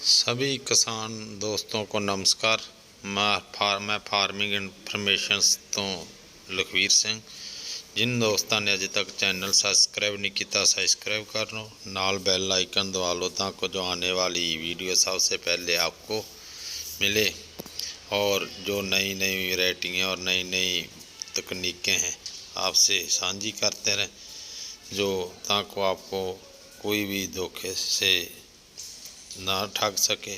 सभी किसान दोस्तों को नमस्कार। मैं फार्मिंग इन्फॉर्मेशन तो लखवीर सिंह। जिन दोस्तों ने अजे तक चैनल सब्सक्राइब नहीं किया सब्सक्राइब कर लो, नाल बेल आइकन दबा लो ताकि जो आने वाली वीडियो सबसे पहले आपको मिले और जो नई नई वैरायटियाँ और नई नई तकनीकें हैं आपसे साझी करते रहें, जो ताकि आपको कोई भी धोखे से ना ठग सके।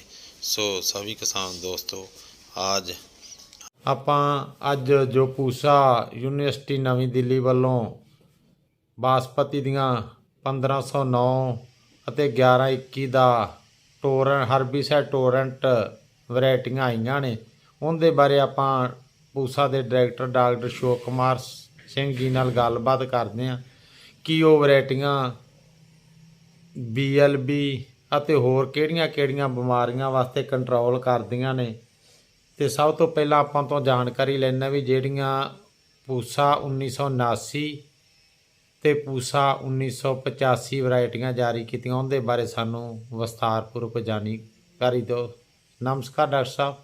सो सभी किसान दोस्तों, आज ਅੱਜ ਜੋ ਪੂਸਾ ਯੂਨੀਵਰਸਿਟੀ ਨਵੀਂ ਦਿੱਲੀ ਵੱਲੋਂ ਬਾਸਪਤੀ ਦੀਆਂ 1509 ਅਤੇ 1121 ਦਾ ਹਰਬੀਸਾਈਡ ਟੋਰੈਂਟ ਵੈਰਾਈਟੀਆਂ ਆਈਆਂ ਨੇ, ਉਹਦੇ ਬਾਰੇ ਆਪਾਂ ਪੂਸਾ ਦੇ ਡਾਇਰੈਕਟਰ ਡਾਕਟਰ ਅਸ਼ੋਕ ਕੁਮਾਰ ਸਿੰਘ ਜੀ ਨਾਲ ਗੱਲਬਾਤ ਕਰਦੇ ਹਾਂ ਕਿ ਉਹ ਵੈਰਾਈਟੀਆਂ BLB ਅਤੇ ਹੋਰ ਕਿਹੜੀਆਂ ਬਿਮਾਰੀਆਂ ਵਾਸਤੇ ਕੰਟਰੋਲ ਕਰਦੀਆਂ ਨੇ। ਤੇ ਸਭ ਤੋਂ ਪਹਿਲਾਂ ਆਪਾਂ ਤੋਂ ਜਾਣਕਾਰੀ ਲੈਣਾ ਵੀ ਜਿਹੜੀਆਂ ਪੂਸਾ 1979 ਤੇ ਪੂਸਾ 1985 ਵੈਰਾਈਟੀਆਂ ਜਾਰੀ ਕੀਤੀਆਂ ਉਹਦੇ ਬਾਰੇ ਸਾਨੂੰ ਵਿਸਥਾਰਪੂਰਵਕ ਜਾਣਕਾਰੀ ਦਿਓ। ਨਮਸਕਾਰ ਡਾਕਟਰ ਸਾਹਿਬ।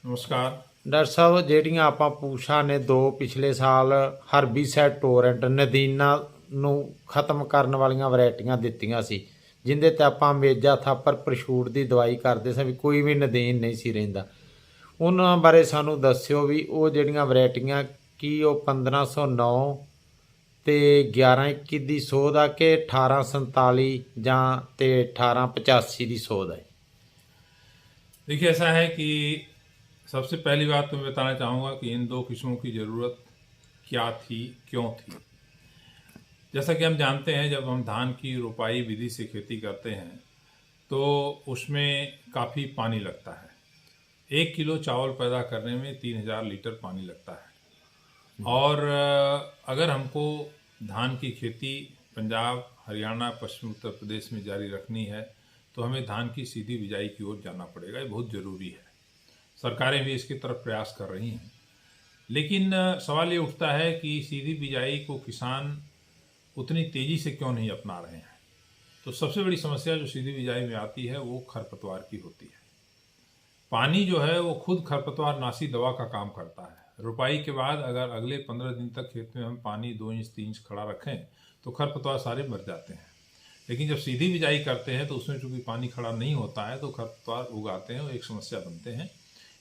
नमस्कार ਡਾਕਟਰ ਸਾਹਿਬ, ਜਿਹੜੀਆਂ ਆਪਾਂ ਪੂਸਾ ਨੇ ਦੋ ਪਿਛਲੇ ਸਾਲ ਹਰਬੀਸਾਈਡ ਟੋਰੈਂਟ ਨਦੀਨਾਂ ਨੂੰ ਖਤਮ ਕਰਨ ਵਾਲੀਆਂ ਵੈਰਾਈਟੀਆਂ ਦਿੱਤੀਆਂ ਸੀ, ਜਿੰਦੇ ਤੇ ਆਪਾਂ ਮੇਜਾ ਥਾਪਰ ਪ੍ਰਸ਼ੂਟ ਦੀ ਦਵਾਈ ਕਰਦੇ ਸੀ ਵੀ ਕੋਈ ਵੀ ਨਦੀਨ ਨਹੀਂ ਸੀ ਰਹਿੰਦਾ। ਉਹਨਾਂ ਬਾਰੇ ਸਾਨੂੰ ਦੱਸਿਓ ਵੀ ਉਹ ਜਿਹੜੀਆਂ ਵੈਰਾਈਟੀਆਂ ਕੀ ਉਹ 1509 ਤੇ 1121 ਦੀ ਸੋਧ ਆ ਕਿ 1847 ਜਾਂ ਤੇ 1885 ਦੀ ਸੋਧ है। देखिए, ऐसा है कि सबसे पहली बात तो मैं बताना चाहूँगा कि इन दो किस्मों की ज़रूरत क्या थी, क्यों थी। जैसा कि हम जानते हैं, जब हम धान की रोपाई विधि से खेती करते हैं तो उसमें काफ़ी पानी लगता है। 1 किलो चावल पैदा करने में 3000 लीटर पानी लगता है। और अगर हमको धान की खेती पंजाब, हरियाणा, पश्चिम उत्तर प्रदेश में जारी रखनी है तो हमें धान की सीधी बिजाई की ओर जाना पड़ेगा। ये बहुत ज़रूरी है। सरकारें भी इसकी तरफ प्रयास कर रही हैं, लेकिन सवाल ये उठता है कि सीधी बिजाई को किसान उतनी तेज़ी से क्यों नहीं अपना रहे हैं। तो सबसे बड़ी समस्या जो सीधी बिजाई में आती है वो खरपतवार की होती है। पानी जो है वो खुद खरपतवार नाशी दवा का काम करता है। रुपाई के बाद अगर अगले 15 दिन तक खेत में हम पानी 2 इंच 3 इंच खड़ा रखें तो खरपतवार सारे मर जाते हैं। लेकिन जब सीधी बिजाई करते हैं तो उसमें चूँकि पानी खड़ा नहीं होता है तो खरपतवार उगाते हैं और एक समस्या बनते हैं।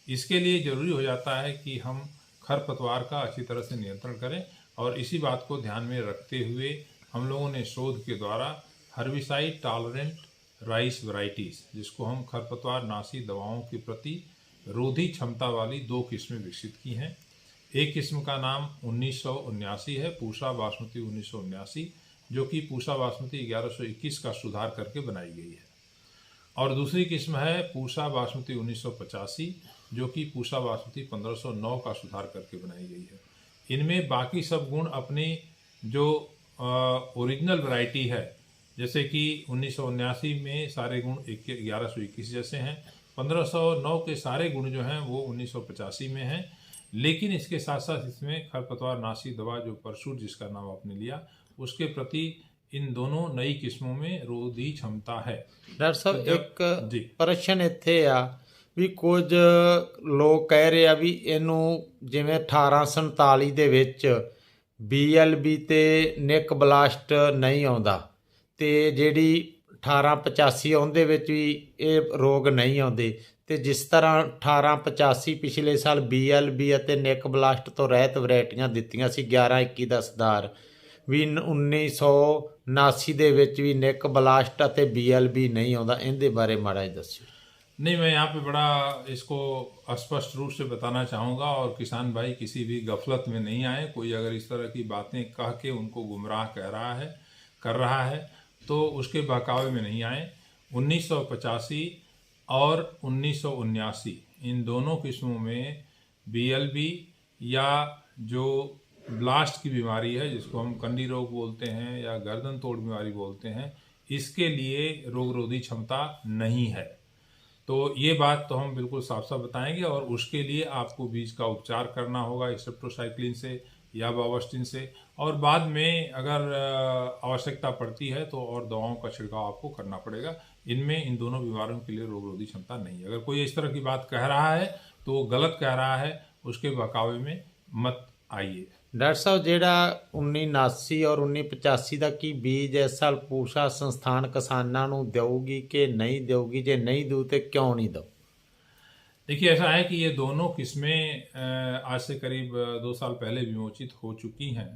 इसके लिए ज़रूरी हो जाता है कि हम खरपतवार का अच्छी तरह से नियंत्रण करें, और इसी बात को ध्यान में रखते हुए हम लोगों ने शोध के द्वारा हर्बिसाइड टॉलरेंट राइस वैरायटीज़, जिसको हम खरपतवार नाशी दवाओं के प्रति रोधी क्षमता वाली 2 किस्में विकसित की हैं। एक किस्म का नाम 1979 है, पूसा बासमती 1979, जो कि पूसा बासमती 1121 का सुधार करके बनाई गई है। और दूसरी किस्म है पूसा बासमती 1985, जो कि पूसा बासमती 1509 का सुधार करके बनाई गई है। इनमें बाकी सब गुण अपनी जो ओरिजिनल वैरायटी है, जैसे कि 1979 में सारे गुण 1121 जैसे हैं, 1509 के सारे गुण जो हैं वो 1985 में हैं, लेकिन इसके साथ साथ इसमें खरपतवार नाशी दवा जो परशुट जिसका नाम आपने लिया उसके प्रति इन दोनों नई किस्मों में रोधी क्षमता है। डॉक्टर साहब, तो एक प्रश्न इत्थे आ ਵੀ ਕੁਝ ਲੋਕ ਕਹਿ ਰਹੇ ਆ ਵੀ ਇਹਨੂੰ ਜਿਵੇਂ 1847 ਦੇ ਵਿੱਚ BLB ਤੇ ਨਿਕ ਬਲਾਸਟ ਨਹੀਂ ਆਉਂਦਾ ਤੇ ਜਿਹੜੀ 1885 ਉਹਦੇ ਵਿੱਚ ਵੀ ਇਹ ਰੋਗ ਨਹੀਂ ਆਉਂਦੇ, ਤੇ ਜਿਸ ਤਰ੍ਹਾਂ 1885 ਪਿਛਲੇ ਸਾਲ BLB ਅਤੇ ਨਿਕ ਬਲਾਸਟ ਤੋਂ ਰਹਿਤ ਵੈਰਾਈਟੀਆਂ ਦਿੱਤੀਆਂ ਸੀ 1121 ਦਾ ਸੁਧਾਰ, ਵੀ 1979 ਦੇ ਵਿੱਚ ਵੀ ਨਿਕ ਬਲਾਸਟ ਅਤੇ BLB ਨਹੀਂ ਆਉਂਦਾ, ਇਹਦੇ ਬਾਰੇ ਮਾੜਾ ਜਿਹਾ ਦੱਸਿਓ। नहीं, मैं यहाँ पे बड़ा इसको स्पष्ट रूप से बताना चाहूँगा, और किसान भाई किसी भी गफलत में नहीं आए। कोई अगर इस तरह की बातें कह के उनको गुमराह कर रहा है तो उसके बहकावे में नहीं आए। 1985 और 1979 इन दोनों किस्मों में BLB या जो ब्लास्ट की बीमारी है, जिसको हम कंडी रोग बोलते हैं या गर्दन तोड़ बीमारी बोलते हैं, इसके लिए रोग रोधी क्षमता नहीं है। तो ये बात तो हम बिल्कुल साफ साफ बताएंगे, और उसके लिए आपको बीज का उपचार करना होगा स्ट्रेप्टोसाइक्लिन से या बावस्टिन से, और बाद में अगर आवश्यकता पड़ती है तो और दवाओं का छिड़काव आपको करना पड़ेगा। इनमें इन दोनों बीमारियों के लिए रोगरोधी क्षमता नहीं है। अगर कोई इस तरह की बात कह रहा है तो वो गलत कह रहा है, उसके बहकावे में मत आइए। ਡਾਕਟਰ ਸਾਹਿਬ ਜਿਹੜਾ 1979 ਔਰ 1985 ਦਾ ਕੀ ਬੀਜ ਇਸ ਸਾਲ ਪੂਸਾ ਸੰਸਥਾਨ ਕਿਸਾਨਾਂ ਨੂੰ ਦੇਊਗੀ ਕਿ ਨਹੀਂ ਦੇਊਗੀ, ਜੇ ਨਹੀਂ ਦਊ ਤੇ ਕਿਉਂ ਨਹੀਂ ਦਊ? देखिए, ऐसा है कि ये दोनों किस्में आज से करीब 2 साल पहले विमोचित हो चुकी हैं,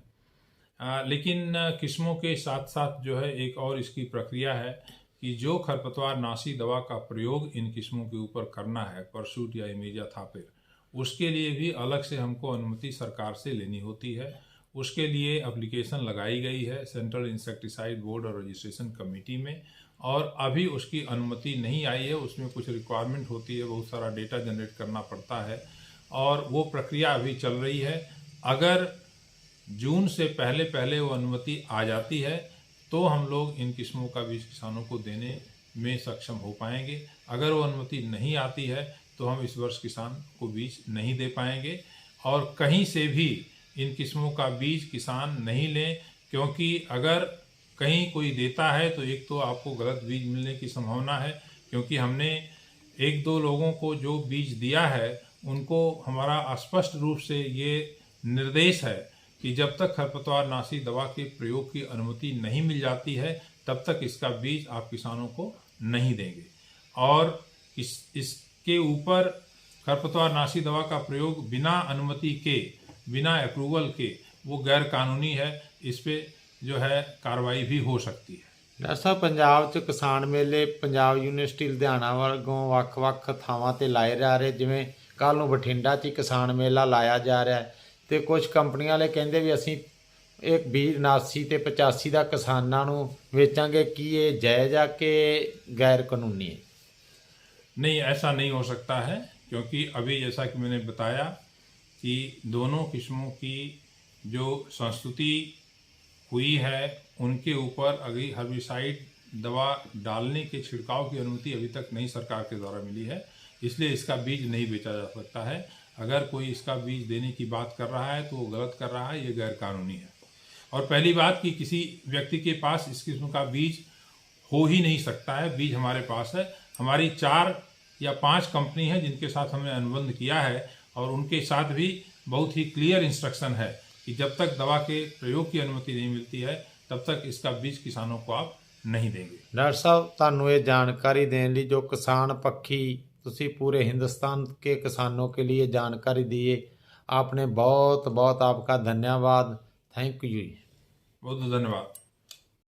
लेकिन किस्मों के साथ साथ जो है एक और इसकी प्रक्रिया है कि जो खरपतवार नाशी दवा का प्रयोग इन किस्मों के ऊपर करना है, परसूट या इमेजाथापिर, उसके लिए भी अलग से हमको अनुमति सरकार से लेनी होती है। उसके लिए एप्लीकेशन लगाई गई है सेंट्रल इंसेक्टिसाइड बोर्ड और रजिस्ट्रेशन कमेटी में, और अभी उसकी अनुमति नहीं आई है। उसमें कुछ रिक्वायरमेंट होती है, बहुत सारा डेटा जनरेट करना पड़ता है, और वो प्रक्रिया अभी चल रही है। अगर जून से पहले पहले वो अनुमति आ जाती है तो हम लोग इन किस्मों का बीज किसानों को देने में सक्षम हो पाएंगे। अगर वो अनुमति नहीं आती है तो हम इस वर्ष किसान को बीज नहीं दे पाएंगे, और कहीं से भी इन किस्मों का बीज किसान नहीं लें, क्योंकि अगर कहीं कोई देता है तो एक तो आपको गलत बीज मिलने की संभावना है, क्योंकि हमने 1-2 लोगों को जो बीज दिया है उनको हमारा स्पष्ट रूप से ये निर्देश है कि जब तक खरपतवार नाशी दवा के प्रयोग की अनुमति नहीं मिल जाती है तब तक इसका बीज आप किसानों को नहीं देंगे। और इसके ऊपर खरपतवार नाशी दवा का प्रयोग बिना अनुमति के, बिना अप्रूवल के, वो गैर कानूनी है। इस पे जो है कार्रवाई भी हो सकती है। ਡਾਕਟਰ ਸਾਹਿਬ, ਪੰਜਾਬ 'ਚ ਕਿਸਾਨ ਮੇਲੇ ਪੰਜਾਬ ਯੂਨੀਵਰਸਿਟੀ ਲੁਧਿਆਣਾ ਵੱਲੋਂ ਵੱਖ-ਵੱਖ ਥਾਵਾਂ ਤੇ ਲਾਏ ਜਾ ਰਹੇ, ਜਿਵੇਂ ਕੱਲ੍ਹ ਨੂੰ ਬਠਿੰਡਾ 'ਚ ਹੀ ਕਿਸਾਨ ਮੇਲਾ ਲਾਇਆ ਜਾ ਰਿਹਾ ਹੈ, ਤੇ ਕੁਝ ਕੰਪਨੀਆਂ ਵਾਲੇ ਕਹਿੰਦੇ ਵੀ ਅਸੀਂ ਇੱਕ ਬੀਜ 89 ਤੇ 85 ਦਾ ਕਿਸਾਨਾਂ ਨੂੰ ਵੇਚਾਂਗੇ। ਕੀ ਇਹ ਜਾਇਜ਼ ਆ ਕਿ ਗੈਰ ਕਾਨੂੰਨੀ है? नहीं, ऐसा नहीं हो सकता है, क्योंकि अभी जैसा कि मैंने बताया कि दोनों किस्मों की जो संस्तुति हुई है उनके ऊपर अभी हर्बिसाइड दवा डालने के छिड़काव की अनुमति अभी तक नहीं सरकार के द्वारा मिली है, इसलिए इसका बीज नहीं बेचा जा सकता है। अगर कोई इसका बीज देने की बात कर रहा है तो वो गलत कर रहा है, ये गैर कानूनी है। और पहली बात कि किसी व्यक्ति के पास इस किस्म का बीज हो ही नहीं सकता है। बीज हमारे पास है, हमारी 4 या 5 कंपनी है जिनके साथ हमने अनुबंध किया है, और उनके साथ भी बहुत ही क्लियर इंस्ट्रक्शन है कि जब तक दवा के प्रयोग की अनुमति नहीं मिलती है तब तक इसका बीज किसानों को आप नहीं देंगे। ਡਾਕਟਰ ਸਾਹਿਬ, ਤੁਹਾਨੂੰ ਇਹ जानकारी देने ਲਈ जो किसान पक्षी ਤੁਸੀਂ पूरे हिंदुस्तान के किसानों के लिए जानकारी दिए, आपने बहुत बहुत आपका धन्यवाद। Thank you. बहुत बहुत धन्यवाद।